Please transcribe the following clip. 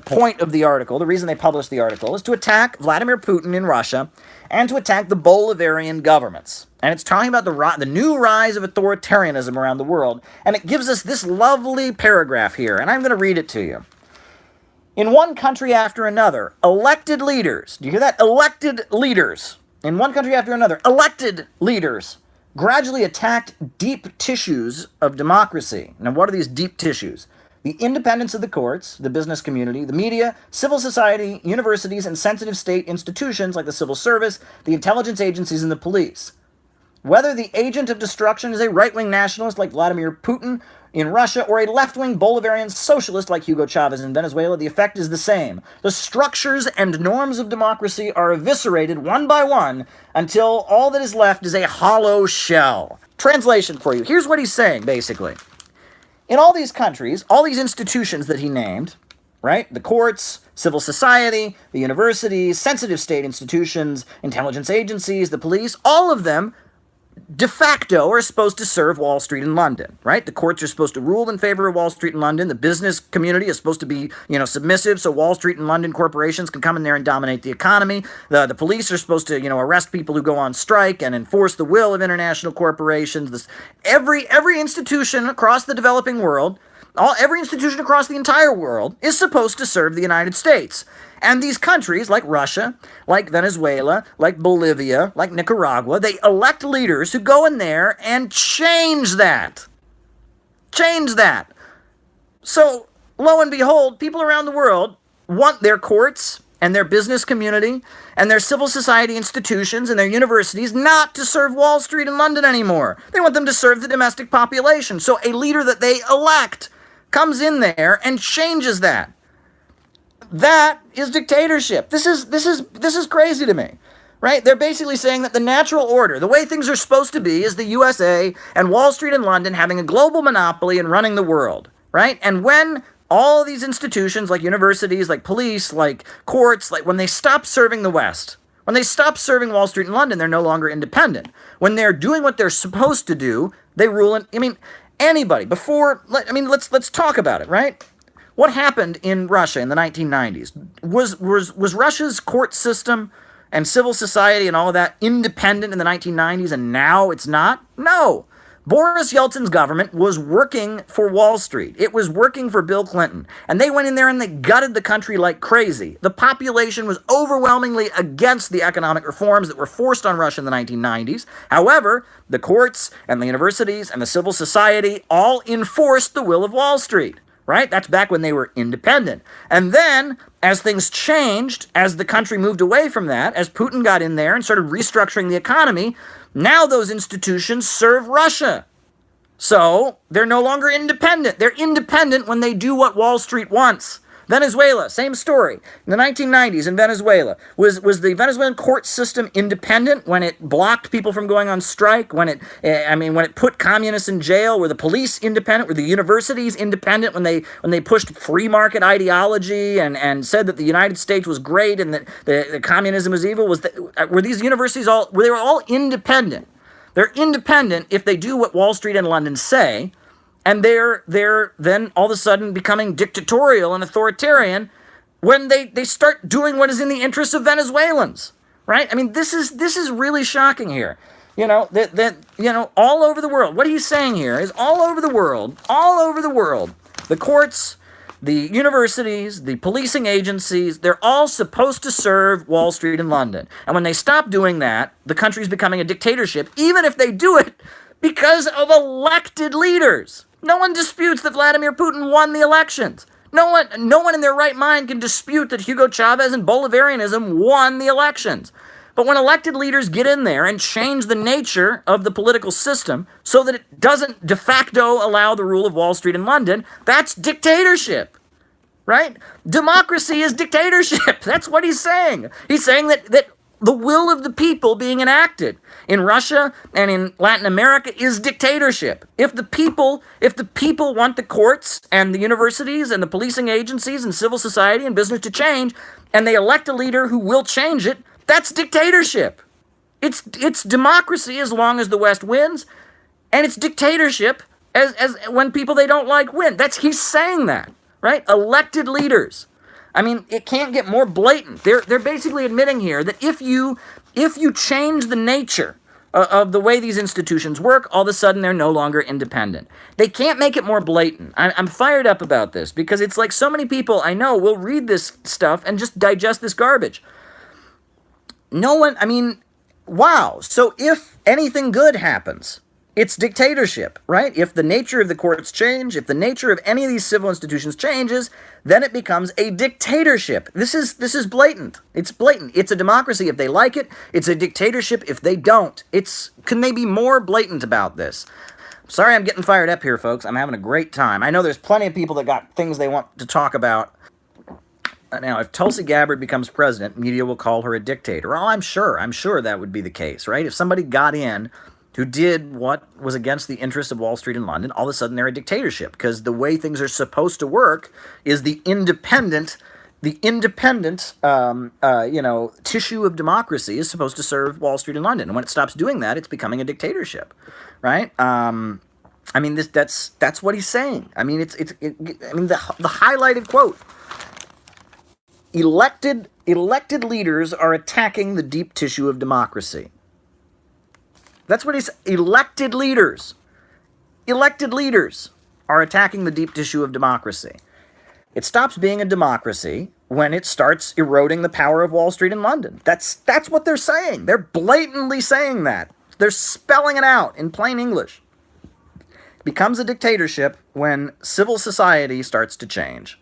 point of the article, the reason they published the article, is to attack Vladimir Putin in Russia and to attack the Bolivarian governments. And it's talking about the new rise of authoritarianism around the world. And it gives us this lovely paragraph here, and I'm going to read it to you. In one country after another, elected leaders, do you hear that? Elected leaders. In one country after another, elected leaders gradually attacked deep tissues of democracy. Now, what are these deep tissues? The independence of the courts, the business community, the media, civil society, universities, and sensitive state institutions like the civil service, the intelligence agencies, and the police. Whether the agent of destruction is a right-wing nationalist like Vladimir Putin in Russia or a left-wing Bolivarian socialist like Hugo Chavez in Venezuela, the effect is the same. The structures and norms of democracy are eviscerated one by one until all that is left is a hollow shell. Translation for you. Here's what he's saying, basically. In all these countries, all these institutions that he named, right? The courts, civil society, the universities, sensitive state institutions, intelligence agencies, the police, all of them de facto are supposed to serve Wall Street and London, right? The courts are supposed to rule in favor of Wall Street and London. The business community is supposed to be, submissive so Wall Street and London corporations can come in there and dominate the economy. The police are supposed to, arrest people who go on strike and enforce the will of international corporations. Every institution across the developing world, every institution across the entire world is supposed to serve the United States. And these countries, like Russia, like Venezuela, like Bolivia, like Nicaragua, they elect leaders who go in there and change that. Change that. So, lo and behold, people around the world want their courts and their business community and their civil society institutions and their universities not to serve Wall Street and London anymore. They want them to serve the domestic population. So a leader that they elect comes in there and changes that. That is dictatorship. This is crazy to me, right? They're basically saying that the natural order, the way things are supposed to be, is the USA and Wall Street and London having a global monopoly and running the world, right? And when all these institutions like universities, like police, like courts, like when they stop serving the West, when they stop serving Wall Street and London, they're no longer independent. When they're doing what they're supposed to do, they rule in, anybody let's talk about it, right? What happened in Russia in the 1990s? Was Russia's court system and civil society and all of that independent in the 1990s and now it's not? No. Boris Yeltsin's government was working for Wall Street. It was working for Bill Clinton. And they went in there and they gutted the country like crazy. The population was overwhelmingly against the economic reforms that were forced on Russia in the 1990s. However, the courts and the universities and the civil society all enforced the will of Wall Street. Right? That's back when they were independent. And then, as things changed, as the country moved away from that, as Putin got in there and started restructuring the economy, now those institutions serve Russia. So, they're no longer independent. They're independent when they do what Wall Street wants. Venezuela, same story. In the 1990s in Venezuela, was the Venezuelan court system independent when it blocked people from going on strike? When it put communists in jail? Were the police independent? Were the universities independent when they pushed free market ideology and said that the United States was great and that the communism was evil? Were these universities they were all independent? They're independent if they do what Wall Street and London say. And they're then all of a sudden becoming dictatorial and authoritarian when they start doing what is in the interests of Venezuelans, right? This is really shocking here. All over the world. What he's saying here is all over the world, the courts, the universities, the policing agencies, they're all supposed to serve Wall Street and London. And when they stop doing that, the country's becoming a dictatorship, even if they do it because of elected leaders. No one disputes that Vladimir Putin won the elections. No one in their right mind can dispute that Hugo Chavez and Bolivarianism won the elections. But when elected leaders get in there and change the nature of the political system so that it doesn't de facto allow the rule of Wall Street and London, that's dictatorship, right? Democracy is dictatorship. That's what he's saying. He's saying that the will of the people being enacted in Russia and in Latin America is dictatorship. If the people want the courts and the universities and the policing agencies and civil society and business to change, and they elect a leader who will change it, that's dictatorship. It's democracy as long as the West wins, and it's dictatorship as when people they don't like win. He's saying that, right? Elected leaders. I mean, it can't get more blatant. They're basically admitting here that if you change the nature of the way these institutions work, all of a sudden they're no longer independent. They can't make it more blatant. I'm fired up about this because it's like so many people I know will read this stuff and just digest this garbage. No one, I mean, wow. So if anything good happens, it's dictatorship, right? If the nature of the courts change, if the nature of any of these civil institutions changes, then it becomes a dictatorship. This is blatant. It's blatant. It's a democracy if they like it. It's a dictatorship if they don't. Can they be more blatant about this? Sorry I'm getting fired up here, folks. I'm having a great time. I know there's plenty of people that got things they want to talk about. Now, if Tulsi Gabbard becomes president, media will call her a dictator. Well, I'm sure that would be the case, right? If somebody got in who did what was against the interests of Wall Street and London, all of a sudden they're a dictatorship, because the way things are supposed to work is the independent tissue of democracy is supposed to serve Wall Street and London. And when it stops doing that, it's becoming a dictatorship, right? I mean, that's what he's saying. I mean, the highlighted quote: elected leaders are attacking the deep tissue of democracy. That's what he's... Elected leaders are attacking the deep tissue of democracy. It stops being a democracy when it starts eroding the power of Wall Street and London. That's what they're saying. They're blatantly saying that. They're spelling it out in plain English. It becomes a dictatorship when civil society starts to change.